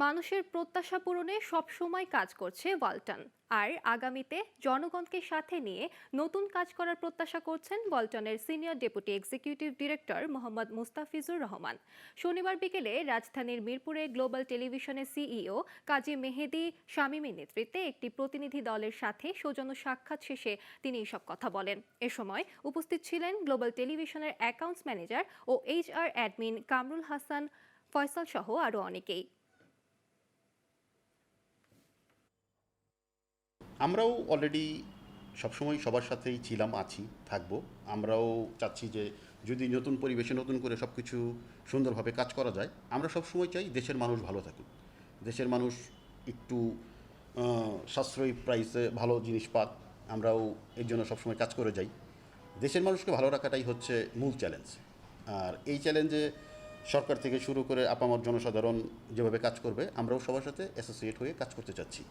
মানুষের প্রত্যাশা পূরণে সবসময় কাজ করছে ওয়ালটন। আর আগামীতে জনগণকে সাথে নিয়ে নতুন কাজ করার প্রত্যাশা করছেন ওয়ালটনের senior deputy executive director Mohammad Mustafizur Rahman. শনিবার বিকেলে রাজধানীর মিরপুরে গ্লোবাল টেলিভিশনের সিইও কাজী মেহেদী শামীমের নেতৃত্বে একটি প্রতিনিধি দলের সাথে সৌজন্য সাক্ষাৎ শেষে তিনি এসব কথা বলেন। এ সময় উপস্থিত ছিলেন গ্লোবাল টেলিভিশনের অ্যাকাউন্টস ম্যানেজার ও এইচআর অ্যাডমিন কামরুল হাসান ফয়সাল সহ আরও অনেকেই। আমরাও অলরেডি সবসময় সবার সাথেই ছিলাম, আছি, থাকবো। আমরাও চাচ্ছি যে যদি নতুন পরিবেশে নতুন করে সব কিছু সুন্দরভাবে কাজ করা যায়। আমরা সবসময় চাই দেশের মানুষ ভালো থাকুক, দেশের মানুষ একটু সাশ্রয়ী প্রাইসে ভালো জিনিস পাক। আমরাও এর জন্য সবসময় কাজ করে যাই। দেশের মানুষকে ভালো রাখাটাই হচ্ছে মূল চ্যালেঞ্জ। আর এই চ্যালেঞ্জে সরকার থেকে শুরু করে আপামর জনসাধারণ যেভাবে কাজ করবে, আমরাও সবার সাথে অ্যাসোসিয়েট হয়ে কাজ করতে চাচ্ছি।